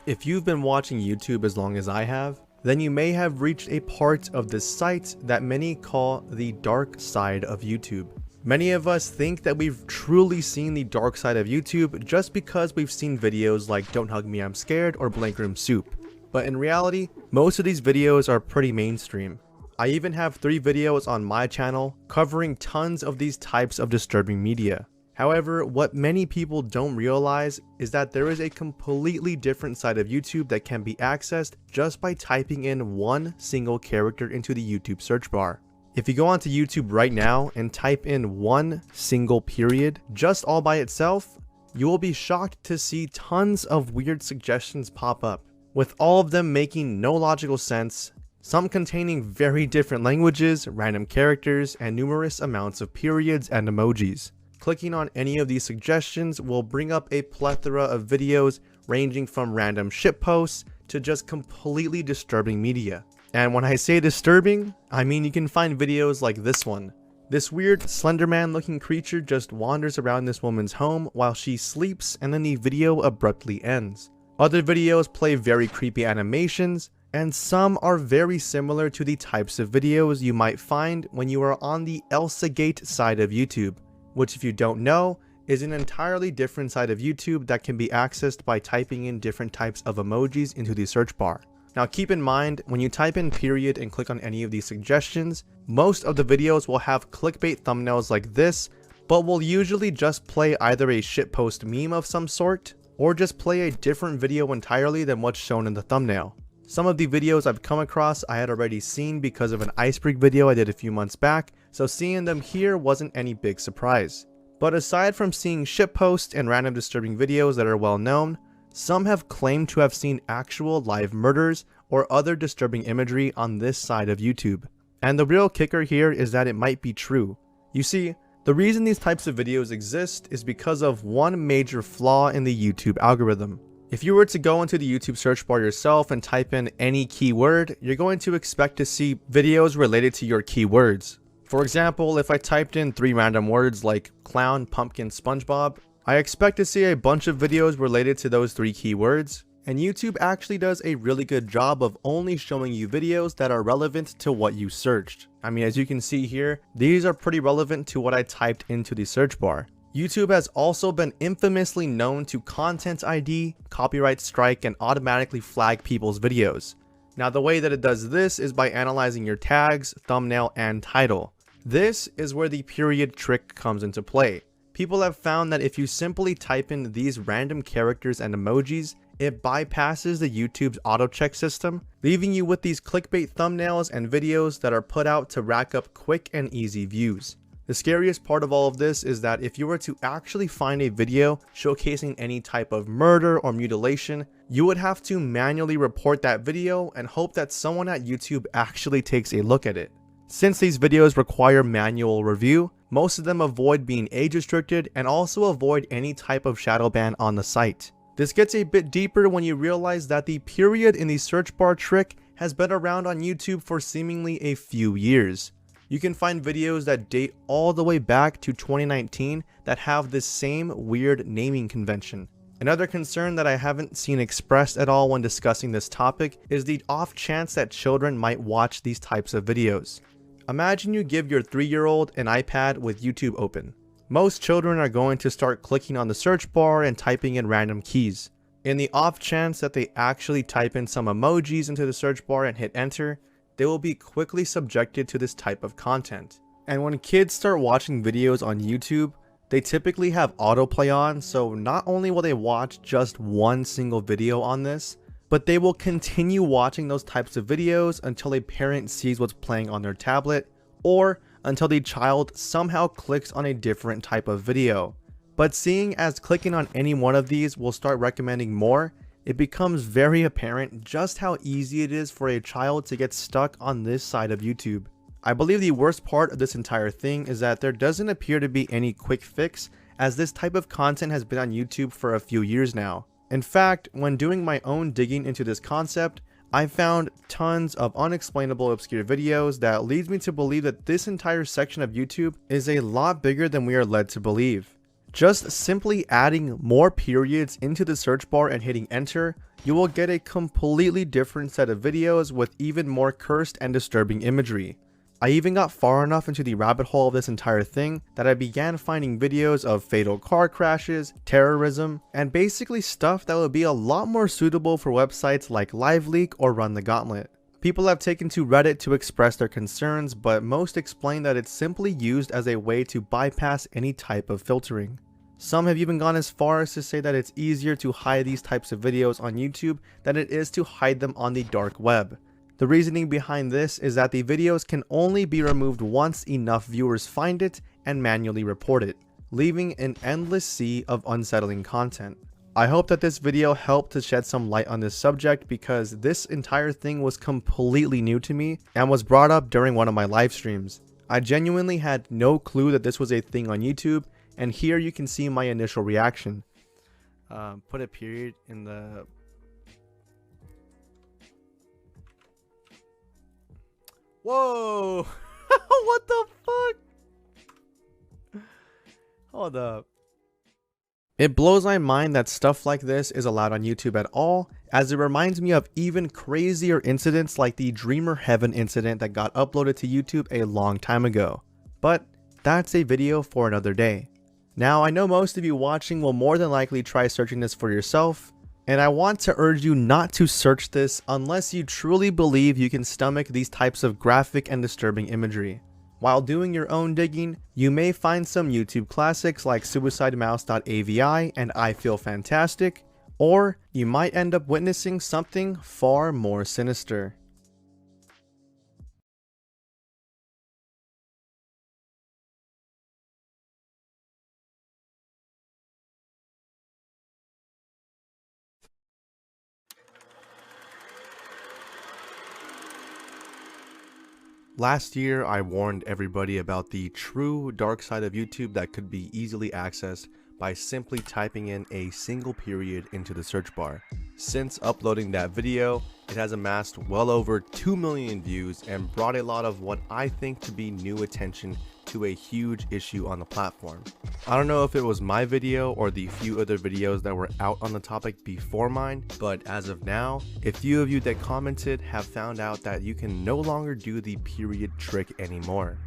If you've been watching YouTube as long as I have, then you may have reached a part of this site that many call the dark side of YouTube. Many of us think that we've truly seen the dark side of YouTube just because we've seen videos like Don't Hug Me I'm Scared or Blank Room Soup. But in reality, most of these videos are pretty mainstream. I even have 3 videos on my channel covering tons of these types of disturbing media. However, what many people don't realize is that there is a completely different side of YouTube that can be accessed just by typing in one single character into the YouTube search bar. If you go onto YouTube right now and type in one single period, just all by itself, you will be shocked to see tons of weird suggestions pop up, with all of them making no logical sense, some containing very different languages, random characters, and numerous amounts of periods and emojis. Clicking on any of these suggestions will bring up a plethora of videos ranging from random shitposts to just completely disturbing media. And when I say disturbing, I mean you can find videos like this one. This weird Slenderman looking creature just wanders around this woman's home while she sleeps, and then the video abruptly ends. Other videos play very creepy animations, and some are very similar to the types of videos you might find when you are on the Elsagate side of YouTube, which, if you don't know, is an entirely different side of YouTube that can be accessed by typing in different types of emojis into the search bar. Now keep in mind, when you type in period and click on any of these suggestions, most of the videos will have clickbait thumbnails like this, but will usually just play either a shitpost meme of some sort, or just play a different video entirely than what's shown in the thumbnail. Some of the videos I've come across I had already seen because of an Icebreak video I did a few months back, so seeing them here wasn't any big surprise. But aside from seeing shitposts and random disturbing videos that are well known, some have claimed to have seen actual live murders or other disturbing imagery on this side of YouTube. And the real kicker here is that it might be true. You see, the reason these types of videos exist is because of one major flaw in the YouTube algorithm. If you were to go into the YouTube search bar yourself and type in any keyword, you're going to expect to see videos related to your keywords. For example, if I typed in 3 random words like clown, pumpkin, SpongeBob, I expect to see a bunch of videos related to those 3 keywords, and YouTube actually does a really good job of only showing you videos that are relevant to what you searched. I mean, as you can see here, these are pretty relevant to what I typed into the search bar. YouTube has also been infamously known to content ID, copyright strike, and automatically flag people's videos. Now the way that it does this is by analyzing your tags, thumbnail, and title. This is where the period trick comes into play. People have found that if you simply type in these random characters and emojis, it bypasses the YouTube's auto check system, leaving you with these clickbait thumbnails and videos that are put out to rack up quick and easy views. The scariest part of all of this is that if you were to actually find a video showcasing any type of murder or mutilation, you would have to manually report that video and hope that someone at YouTube actually takes a look at it. Since these videos require manual review, most of them avoid being age restricted and also avoid any type of shadow ban on the site. This gets a bit deeper when you realize that the period in the search bar trick has been around on YouTube for seemingly a few years. You can find videos that date all the way back to 2019 that have this same weird naming convention. Another concern that I haven't seen expressed at all when discussing this topic is the off chance that children might watch these types of videos. Imagine you give your 3-year-old an iPad with YouTube open. Most children are going to start clicking on the search bar and typing in random keys. In the off chance that they actually type in some emojis into the search bar and hit enter, they will be quickly subjected to this type of content. And when kids start watching videos on YouTube, they typically have autoplay on, so not only will they watch just one single video on this, but they will continue watching those types of videos until a parent sees what's playing on their tablet, or until the child somehow clicks on a different type of video. But seeing as clicking on any one of these will start recommending more, it becomes very apparent just how easy it is for a child to get stuck on this side of YouTube. I believe the worst part of this entire thing is that there doesn't appear to be any quick fix, as this type of content has been on YouTube for a few years now. In fact, when doing my own digging into this concept, I found tons of unexplainable obscure videos that leads me to believe that this entire section of YouTube is a lot bigger than we are led to believe. Just simply adding more periods into the search bar and hitting enter, you will get a completely different set of videos with even more cursed and disturbing imagery. I even got far enough into the rabbit hole of this entire thing that I began finding videos of fatal car crashes, terrorism, and basically stuff that would be a lot more suitable for websites like LiveLeak or Run the Gauntlet. People have taken to Reddit to express their concerns, but most explain that it's simply used as a way to bypass any type of filtering. Some have even gone as far as to say that it's easier to hide these types of videos on YouTube than it is to hide them on the dark web. The reasoning behind this is that the videos can only be removed once enough viewers find it and manually report it, leaving an endless sea of unsettling content. I hope that this video helped to shed some light on this subject because this entire thing was completely new to me and was brought up during one of my live streams. I genuinely had no clue that this was a thing on YouTube, and here you can see my initial reaction. Put a period in the... Whoa! What the fuck? Hold up. It blows my mind that stuff like this is allowed on YouTube at all, as it reminds me of even crazier incidents like the Dreamer Heaven incident that got uploaded to YouTube a long time ago. But that's a video for another day. Now, I know most of you watching will more than likely try searching this for yourself, and I want to urge you not to search this unless you truly believe you can stomach these types of graphic and disturbing imagery. While doing your own digging, you may find some YouTube classics like suicidemouse.avi and I Feel Fantastic, or you might end up witnessing something far more sinister. Last year, I warned everybody about the true dark side of YouTube that could be easily accessed by simply typing in a single period into the search bar. Since uploading that video, it has amassed well over 2 million views and brought a lot of what I think to be new attention to a huge issue on the platform. I don't know if it was my video or the few other videos that were out on the topic before mine, but as of now, a few of you that commented have found out that you can no longer do the period trick anymore.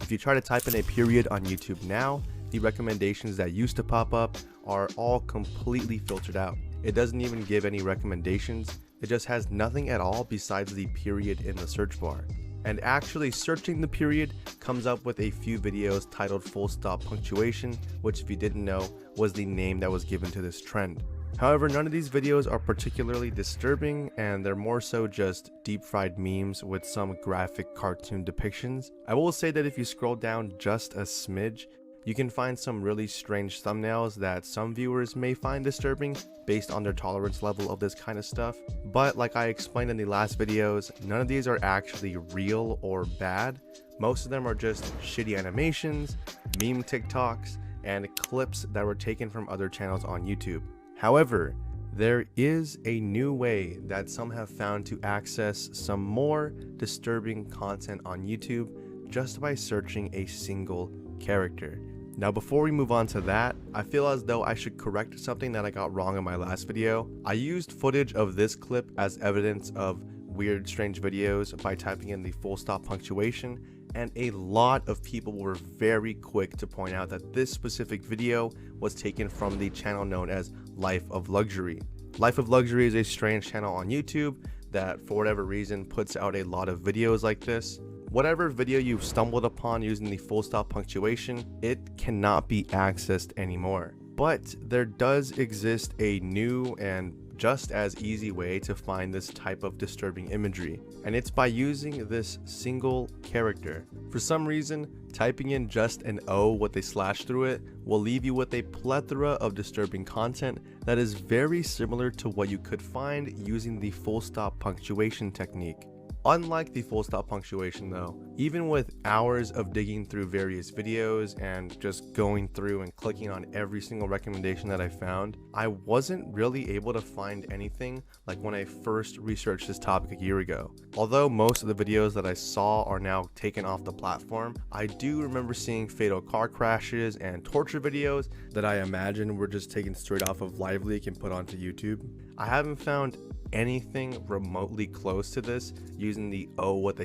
If you try to type in a period on YouTube now, the recommendations that used to pop up are all completely filtered out. It doesn't even give any recommendations, it just has nothing at all besides the period in the search bar. And actually searching the period comes up with a few videos titled full stop punctuation, which if you didn't know was the name that was given to this trend. However, none of these videos are particularly disturbing and they're more so just deep fried memes with some graphic cartoon depictions. I will say that if you scroll down just a smidge, you can find some really strange thumbnails that some viewers may find disturbing based on their tolerance level of this kind of stuff. But like I explained in the last videos, none of these are actually real or bad. Most of them are just shitty animations, meme TikToks, and clips that were taken from other channels on YouTube. However, there is a new way that some have found to access some more disturbing content on YouTube just by searching a single character. Now before we move on to that, I feel as though I should correct something that I got wrong in my last video. I used footage of this clip as evidence of weird strange videos by typing in the full stop punctuation, and a lot of people were very quick to point out that this specific video was taken from the channel known as Life of Luxury. Life of Luxury is a strange channel on YouTube that for whatever reason puts out a lot of videos like this. Whatever video you've stumbled upon using the full stop punctuation, it cannot be accessed anymore. But there does exist a new and just as easy way to find this type of disturbing imagery, and it's by using this single character. For some reason, typing in just an O with a slash through it will leave you with a plethora of disturbing content that is very similar to what you could find using the full stop punctuation technique. Unlike the full stop punctuation though, even with hours of digging through various videos and just going through and clicking on every single recommendation that I found, I wasn't really able to find anything like when I first researched this topic a year ago. Although most of the videos that I saw are now taken off the platform, I do remember seeing fatal car crashes and torture videos that I imagine were just taken straight off of LiveLeak and put onto YouTube. I haven't found anything remotely close to this using the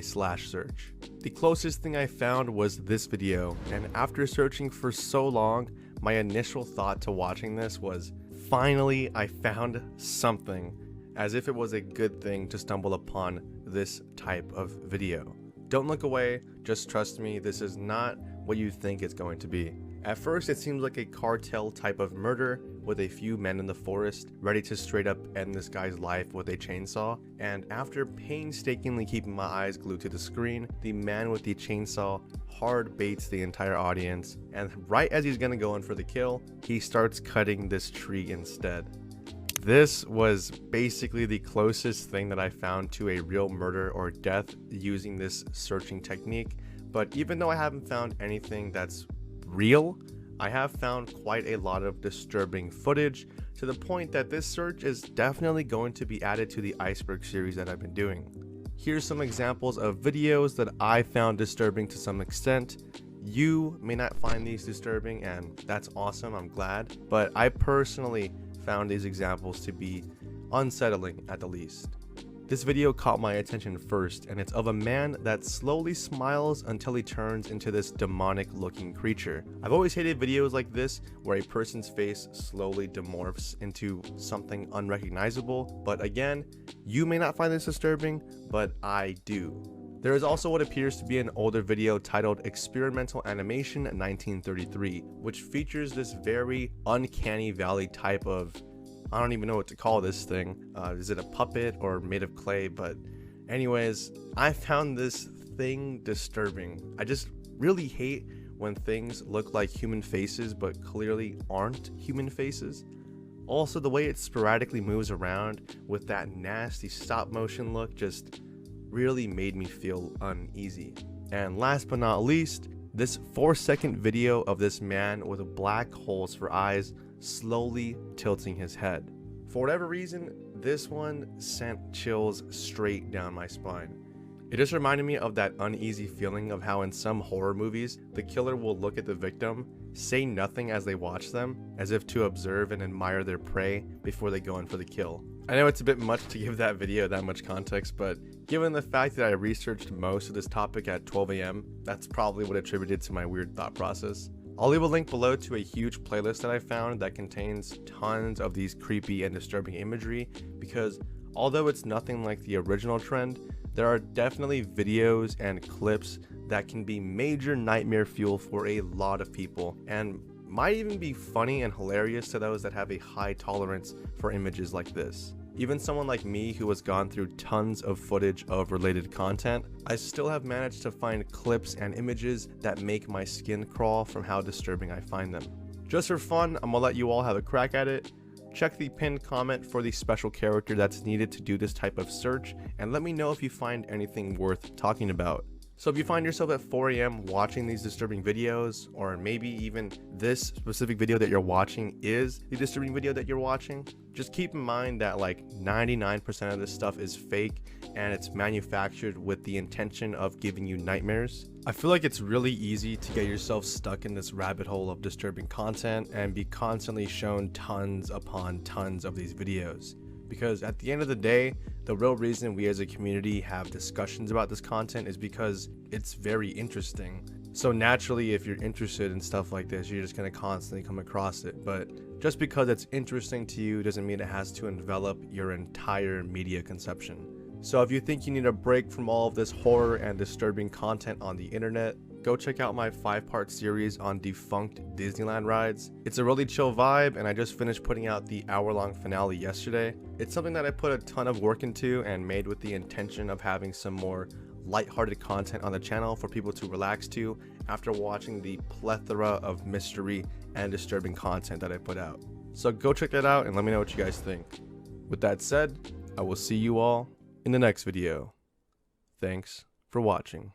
search. The closest thing I found was this video, and after searching for so long, my initial thought to watching this was, finally I found something, as if it was a good thing to stumble upon this type of video. Don't look away, just trust me, this is not what you think it's going to be. At first it seems like a cartel type of murder with a few men in the forest ready to straight up end this guy's life with a chainsaw, and after painstakingly keeping my eyes glued to the screen, the man with the chainsaw hard baits the entire audience, and right as he's gonna go in for the kill, he starts cutting this tree instead. This was basically the closest thing that I found to a real murder or death using this searching technique, but even though I haven't found anything that's real, I have found quite a lot of disturbing footage to the point that this search is definitely going to be added to the iceberg series that I've been doing. Here's some examples of videos that I found disturbing to some extent. You may not find these disturbing, and that's awesome, I'm glad, but I personally found these examples to be unsettling at the least. This video caught my attention first, and it's of a man that slowly smiles until he turns into this demonic looking creature. I've always hated videos like this where a person's face slowly demorphs into something unrecognizable, but again, you may not find this disturbing, but I do. There is also what appears to be an older video titled Experimental Animation 1933, which features this very uncanny valley type of, I don't even know what to call this thing. Is it a puppet or made of clay? But anyways, I found this thing disturbing. I just really hate when things look like human faces but clearly aren't human faces. Also, the way it sporadically moves around with that nasty stop motion look just really made me feel uneasy. And last but not least, this 4-second video of this man with black holes for eyes slowly tilting his head. For whatever reason, this one sent chills straight down my spine. It just reminded me of that uneasy feeling of how in some horror movies, the killer will look at the victim, say nothing as they watch them, as if to observe and admire their prey before they go in for the kill. I know it's a bit much to give that video that much context, but given the fact that I researched most of this topic at 12 AM, that's probably what attributed to my weird thought process. I'll leave a link below to a huge playlist that I found that contains tons of these creepy and disturbing imagery, because although it's nothing like the original trend, there are definitely videos and clips that can be major nightmare fuel for a lot of people, and might even be funny and hilarious to those that have a high tolerance for images like this. Even someone like me who has gone through tons of footage of related content, I still have managed to find clips and images that make my skin crawl from how disturbing I find them. Just for fun, I'm gonna let you all have a crack at it. Check the pinned comment for the special character that's needed to do this type of search, and let me know if you find anything worth talking about. So if you find yourself at 4 AM watching these disturbing videos, or maybe even this specific video that you're watching is the disturbing video that you're watching, just keep in mind that like 99% of this stuff is fake and it's manufactured with the intention of giving you nightmares. I feel like it's really easy to get yourself stuck in this rabbit hole of disturbing content and be constantly shown tons upon tons of these videos. Because at the end of the day, the real reason we as a community have discussions about this content is because it's very interesting. So naturally, if you're interested in stuff like this, you're just going to constantly come across it. But just because it's interesting to you doesn't mean it has to envelop your entire media conception. So if you think you need a break from all of this horror and disturbing content on the internet, go check out my 5-part series on defunct Disneyland rides. It's a really chill vibe, and I just finished putting out the hour-long finale yesterday. It's something that I put a ton of work into and made with the intention of having some more lighthearted content on the channel for people to relax to after watching the plethora of mystery and disturbing content that I put out. So go check that out and let me know what you guys think. With that said, I will see you all in the next video. Thanks for watching.